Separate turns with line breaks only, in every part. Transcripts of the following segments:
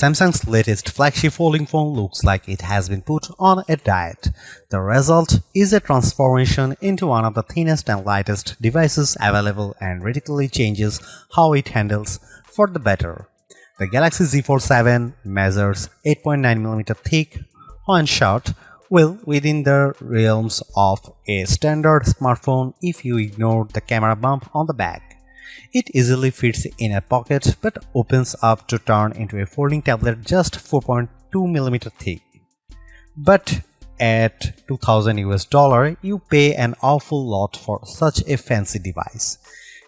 Samsung's latest flagship folding phone looks like it has been put on a diet. The result is a transformation into one of the thinnest and lightest devices available and radically changes how it handles for the better. The Galaxy Z Fold 7 measures 8.9mm thick and short, well within the realms of a standard smartphone if you ignore the camera bump on the back. It easily fits in a pocket but opens up to turn into a folding tablet just 4.2mm thick. But at $2,000 you pay an awful lot for such a fancy device.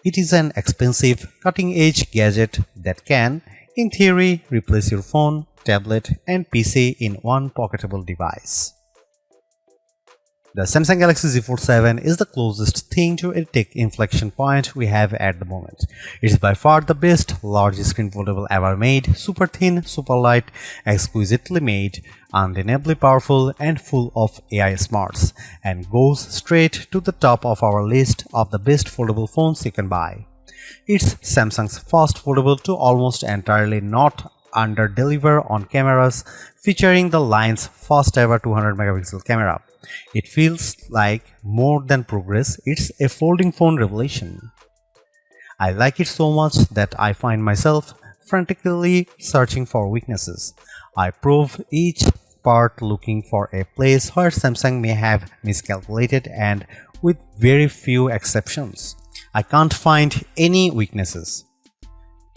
It is an expensive, cutting-edge gadget that can, in theory, replace your phone, tablet and PC in one pocketable device. The Samsung Galaxy Z Fold 7 is the closest thing to a tech inflection point we have at the moment. It is by far the best large screen foldable ever made, super thin, super light, exquisitely made, undeniably powerful and full of AI smarts, and goes straight to the top of our list of the best foldable phones you can buy. It's Samsung's first foldable to almost entirely not under-deliver on cameras, featuring the line's first ever 200MP camera. It feels like more than progress, it's a folding phone revelation. I like it so much that I find myself frantically searching for weaknesses. I probe each part looking for a place where Samsung may have miscalculated, and with very few exceptions, I can't find any weaknesses.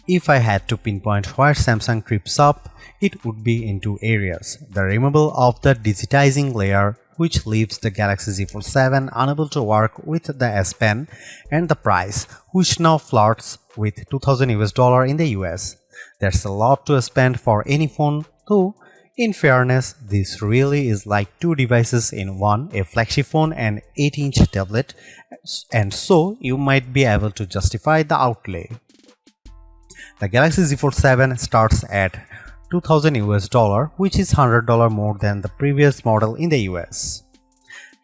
If I had to pinpoint where Samsung trips up, it would be in two areas: the removal of the digitizing layer, which leaves the Galaxy Z Fold 7 unable to work with the S Pen, and the price, which now flirts with $2,000 in the US. That's a lot to spend for any phone, though in fairness, this really is like two devices in one, a flagship phone and 8-inch tablet, and so you might be able to justify the outlay. The Galaxy Z Fold 7 starts at $2,000, which is $100 more than the previous model in the US.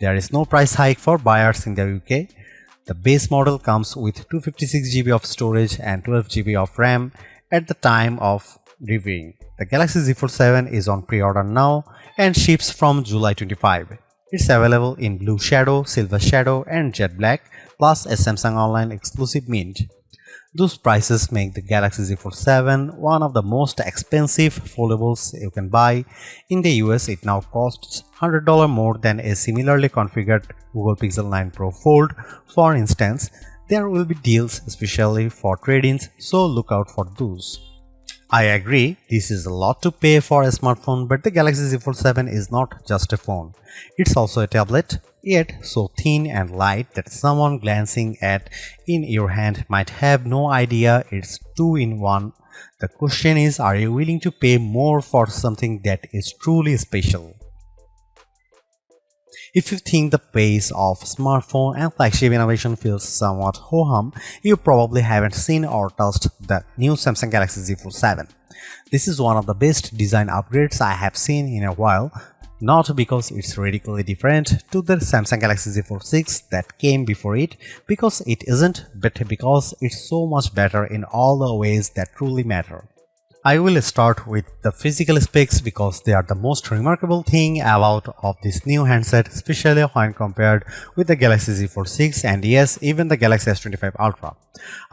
There is no price hike for buyers in the UK. The base model comes with 256GB of storage and 12GB of RAM at the time of reviewing. The Galaxy Z Fold 7 is on pre-order now and ships from July 25. It's available in Blue Shadow, Silver Shadow and Jet Black, plus a Samsung Online exclusive mint. Those prices make the Galaxy Z Fold 7 one of the most expensive foldables you can buy. In the US, it now costs $100 more than a similarly configured Google Pixel 9 Pro Fold. For instance, there will be deals especially for trade-ins, so look out for those. I agree, this is a lot to pay for a smartphone, but the Galaxy Z Fold 7 is not just a phone. It's also a tablet, yet so thin and light that someone glancing at in your hand might have no idea it's two-in-one. The question is, are you willing to pay more for something that is truly special? If you think the pace of smartphone and flagship innovation feels somewhat ho-hum, you probably haven't seen or touched the new Samsung Galaxy Z Fold 7. This is one of the best design upgrades I have seen in a while, not because it's radically different to the Samsung Galaxy Z Fold 6 that came before it, because it isn't, but because it's so much better in all the ways that truly matter. I will start with the physical specs because they are the most remarkable thing about of this new handset, especially when compared with the Galaxy Z Fold 6 and yes, even the Galaxy S25 Ultra.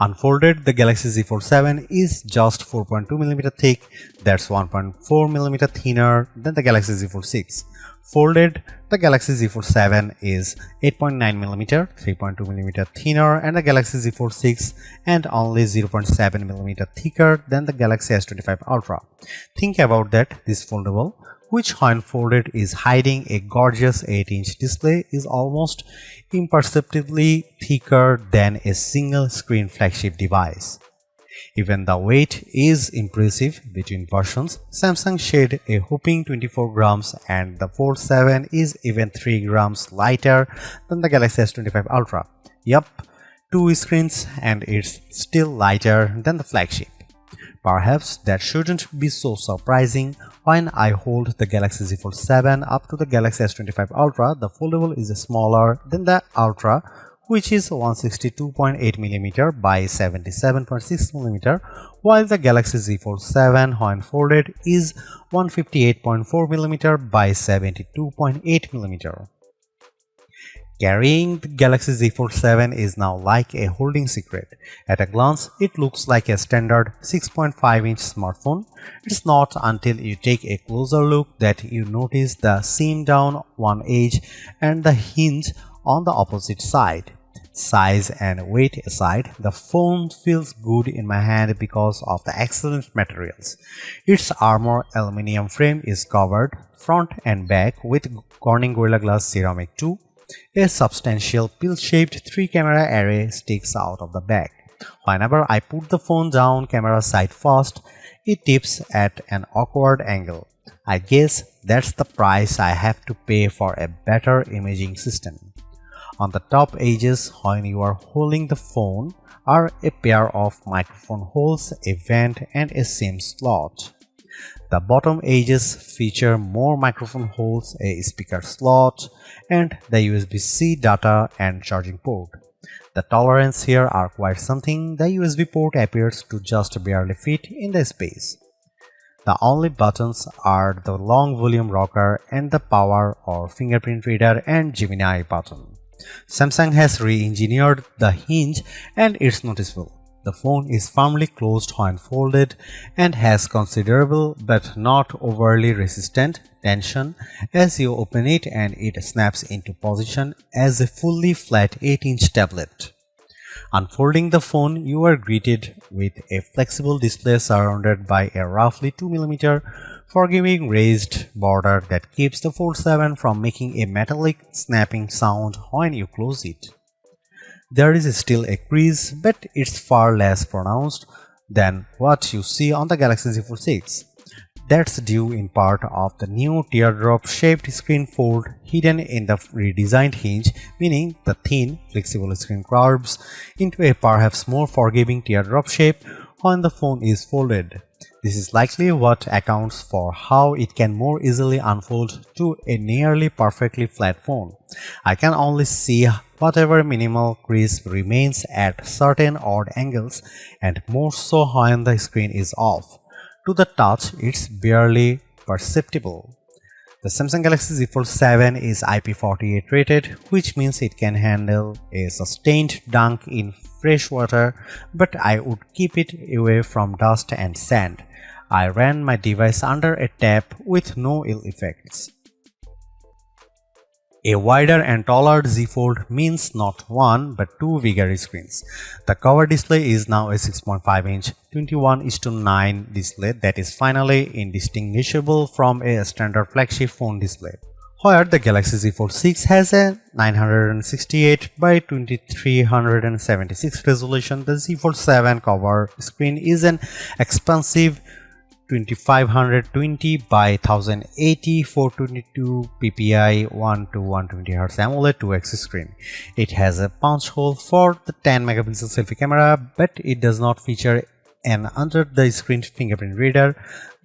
Unfolded, the Galaxy Z Fold 7 is just 4.2mm thick, that's 1.4mm thinner than the Galaxy Z Fold 6. Folded, the Galaxy Z Fold 7 is 8.9mm, 3.2mm thinner and the Galaxy Z Fold 6 and only 0.7mm thicker than the Galaxy S25 Ultra. Think about that, this foldable, which when folded is hiding a gorgeous 8-inch display, is almost imperceptibly thicker than a single screen flagship device. Even the weight is impressive. Between versions, Samsung shed a whopping 24 grams and the Fold 7 is even 3 grams lighter than the Galaxy S25 Ultra. Yup, 2 screens and it's still lighter than the flagship. Perhaps that shouldn't be so surprising. When I hold the Galaxy Z Fold 7 up to the Galaxy S25 Ultra, the foldable is smaller than the Ultra, which is 162.8mm by 77.6mm, while the Galaxy Z Fold 7 when folded is 158.4mm by 72.8mm. Carrying the Galaxy Z Fold 7 is now like a holding secret. At a glance, it looks like a standard 6.5-inch smartphone. It's not until you take a closer look that you notice the seam down one edge and the hinge on the opposite side. Size and weight aside, the phone feels good in my hand because of the excellent materials. Its armor aluminum frame is covered front and back with Corning Gorilla Glass Ceramic 2. A substantial pill-shaped 3-camera array sticks out of the back. Whenever I put the phone down camera side first, it tips at an awkward angle. I guess that's the price I have to pay for a better imaging system. On the top edges, when you are holding the phone, are a pair of microphone holes, a vent, and a SIM slot. The bottom edges feature more microphone holes, a speaker slot, and the USB-C data and charging port. The tolerances here are quite something. The USB port appears to just barely fit in the space. The only buttons are the long volume rocker and the power or fingerprint reader and Gemini button. Samsung has re-engineered the hinge and it's noticeable. The phone is firmly closed when folded and has considerable but not overly resistant tension as you open it, and it snaps into position as a fully flat 8-inch tablet. Unfolding the phone, you are greeted with a flexible display surrounded by a roughly 2mm forgiving raised border that keeps the Fold 7 from making a metallic snapping sound when you close it. There is still a crease, but it's far less pronounced than what you see on the Galaxy Z Fold 6. That's due in part of the new teardrop-shaped screen fold hidden in the redesigned hinge, meaning the thin, flexible screen curves into a perhaps more forgiving teardrop shape when the phone is folded. This is likely what accounts for how it can more easily unfold to a nearly perfectly flat phone. I can only see whatever minimal crease remains at certain odd angles, and more so when the screen is off. To the touch, it's barely perceptible. The Samsung Galaxy Z Fold 7 is IP48 rated, which means it can handle a sustained dunk in fresh water, but I would keep it away from dust and sand. I ran my device under a tap with no ill effects. A wider and taller Z Fold means not one but two bigger screens. The cover display is now a 6.5-inch 21:9 display that is finally indistinguishable from a standard flagship phone display. Where the Galaxy Z Fold 6 has a 968 by 2376 resolution, the Z Fold 7 cover screen is an expansive 2520 by 1080 422 ppi 1 to 120 Hz AMOLED 2x screen. It has a punch hole for the 10 megapixel selfie camera, but it does not feature an under the screen fingerprint reader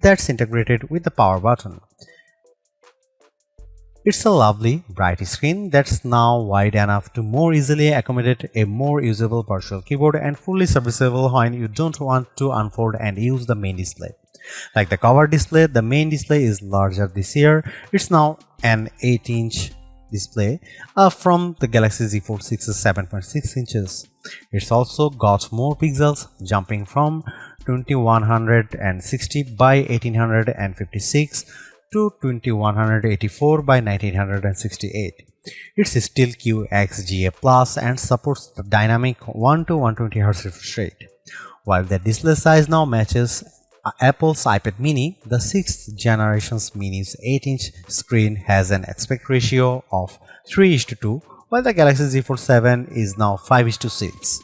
that's integrated with the power button. It's a lovely, bright screen that's now wide enough to more easily accommodate a more usable virtual keyboard and fully serviceable when you don't want to unfold and use the main display. Like the cover display, the main display is larger this year. It's now an 8-inch display from the Galaxy Z Fold 6's 7.6 inches. It's also got more pixels, jumping from 2160 by 1856 to 2184 by 1968. It's still QXGA Plus and supports the dynamic 1 to 120 Hz refresh rate. While the display size now matches Apple's iPad mini, the 6th generation's mini's 8-inch screen has an aspect ratio of 3:2, while the Galaxy Z Fold 7 is now 5:6.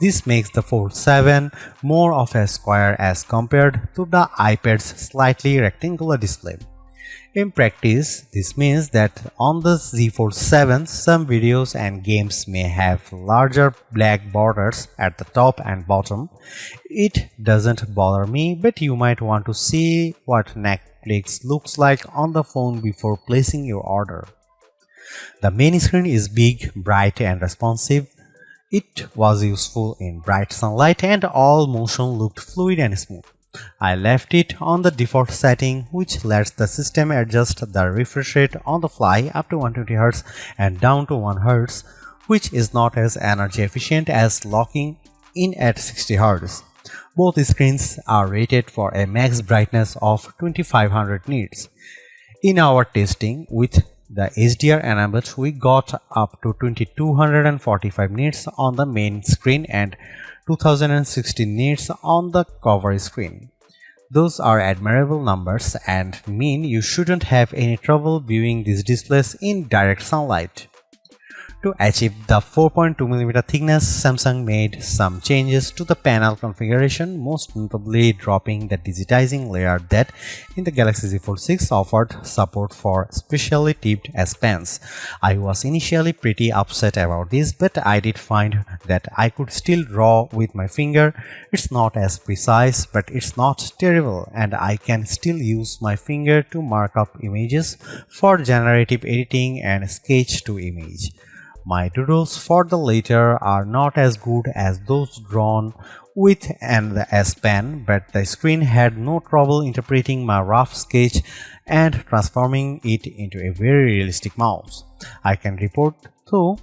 This makes the Fold 7 more of a square as compared to the iPad's slightly rectangular display. In practice, this means that on the Z Fold 7, some videos and games may have larger black borders at the top and bottom. It doesn't bother me, but you might want to see what Netflix looks like on the phone before placing your order. The main screen is big, bright and responsive. It was useful in bright sunlight and all motion looked fluid and smooth. I left it on the default setting, which lets the system adjust the refresh rate on the fly up to 120 Hz and down to 1 Hz, which is not as energy efficient as locking in at 60 Hz. Both screens are rated for a max brightness of 2500 nits. In our testing with the HDR enabled, we got up to 2245 nits on the main screen and 2016 nits on the cover screen. Those are admirable numbers and mean you shouldn't have any trouble viewing these displays in direct sunlight. To achieve the 4.2mm thickness, Samsung made some changes to the panel configuration, most notably dropping the digitizing layer that in the Galaxy Z Fold 6 offered support for specially tipped S Pens. I was initially pretty upset about this, but I did find that I could still draw with my finger. It's not as precise, but it's not terrible, and I can still use my finger to mark up images for generative editing and sketch to image. My doodles for the latter are not as good as those drawn with the S Pen, but the screen had no trouble interpreting my rough sketch and transforming it into a very realistic mouse. I can report though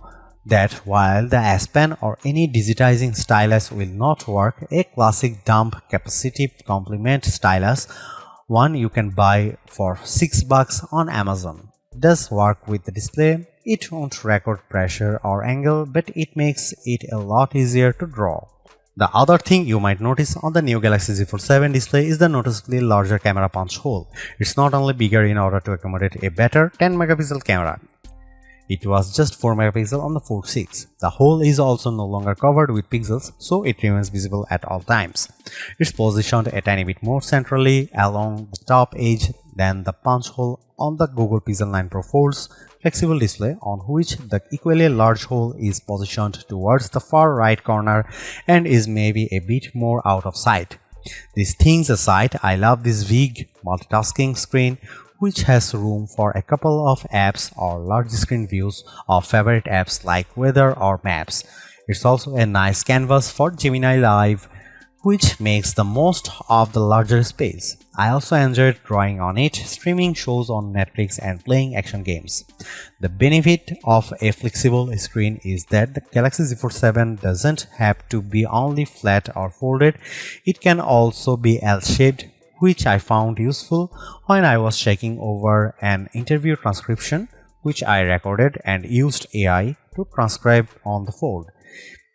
that while the S Pen or any digitizing stylus will not work, a classic dump capacitive complement stylus, one you can buy for $6 on Amazon, does work with the display. It won't record pressure or angle, but it makes it a lot easier to draw. The other thing you might notice on the new Galaxy Z Fold 7 display is the noticeably larger camera punch hole. It's not only bigger in order to accommodate a better 10-megapixel camera. It was just 4 megapixel on the Fold 6. The hole is also no longer covered with pixels, so it remains visible at all times. It's positioned a tiny bit more centrally along the top edge than the punch hole on the Google Pixel 9 Pro Fold's flexible display, on which the equally large hole is positioned towards the far right corner and is maybe a bit more out of sight. These things aside, I love this big multitasking screen, which has room for a couple of apps or large screen views of favorite apps like weather or maps. It's also a nice canvas for Gemini Live, which makes the most of the larger space. I also enjoyed drawing on it, streaming shows on Netflix and playing action games. The benefit of a flexible screen is that the Galaxy Z Fold 7 doesn't have to be only flat or folded, it can also be L-shaped, which I found useful when I was checking over an interview transcription which I recorded and used AI to transcribe on the fold.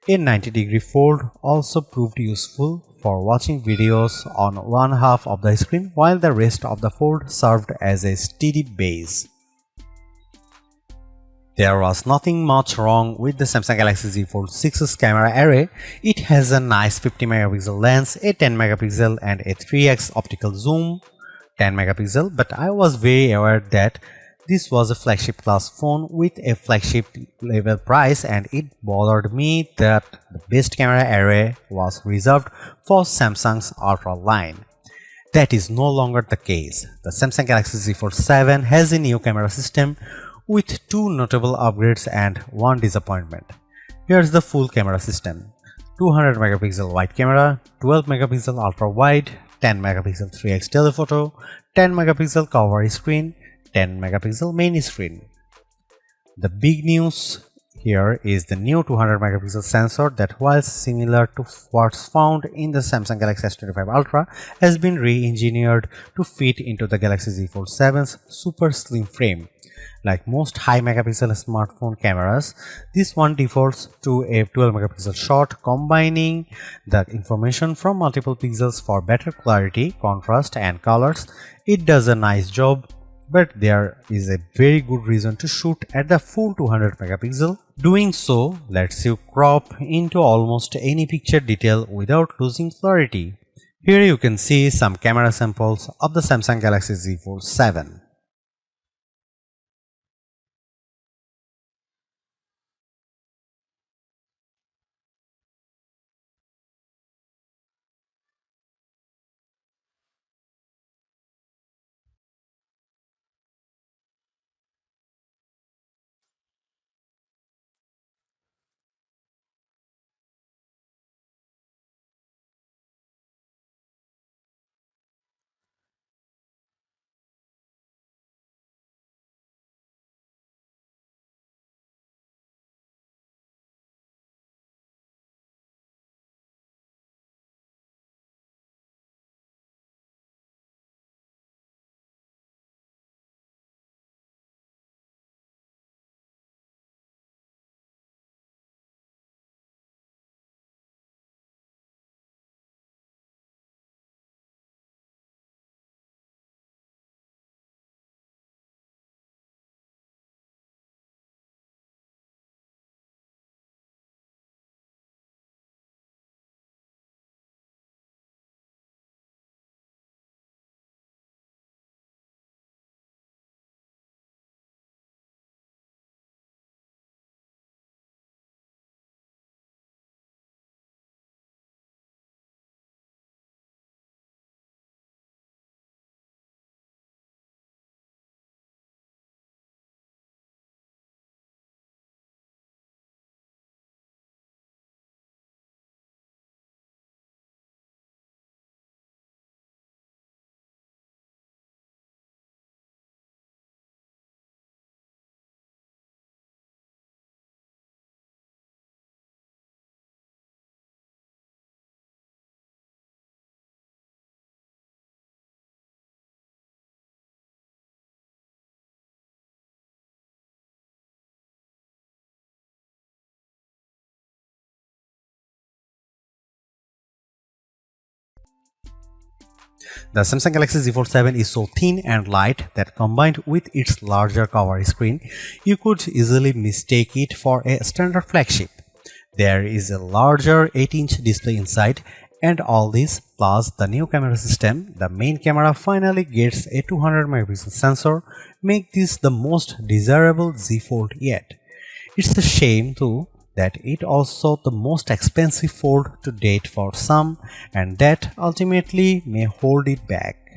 A 90-degree fold also proved useful for watching videos on one half of the screen, while the rest of the fold served as a steady base. There was nothing much wrong with the Samsung Galaxy Z Fold 6's camera array. It has a nice 50-megapixel lens, a 10-megapixel and a 3x optical zoom, 10-megapixel, but I was very aware that this was a flagship class phone with a flagship level price, and it bothered me that the best camera array was reserved for Samsung's Ultra line. That is no longer the case. The Samsung Galaxy Z Fold 7 has a new camera system with two notable upgrades and one disappointment. Here's the full camera system: 200 megapixel wide camera, 12 megapixel ultra wide, 10 megapixel 3x telephoto, 10 megapixel cover screen, 10 megapixel main screen. The big news here is the new 200 megapixel sensor that, while similar to what's found in the Samsung Galaxy S25 Ultra, has been re-engineered to fit into the Galaxy Z Fold 7's super slim frame. Like most high megapixel smartphone cameras, this one defaults to a 12 megapixel shot, combining the information from multiple pixels for better clarity, contrast and colors. It does a nice job, but there is a very good reason to shoot at the full 200 megapixel. Doing so lets you crop into almost any picture detail without losing clarity. Here you can see some camera samples of the Samsung Galaxy Z Fold 7. The Samsung Galaxy Z Fold 7 is so thin and light that combined with its larger cover screen, you could easily mistake it for a standard flagship. There is a larger 8-inch display inside, and all this plus the new camera system, the main camera finally gets a 200 megapixel sensor, make this the most desirable Z Fold yet. It's a shame too that it also the most expensive fold to date for some, and that ultimately may hold it back.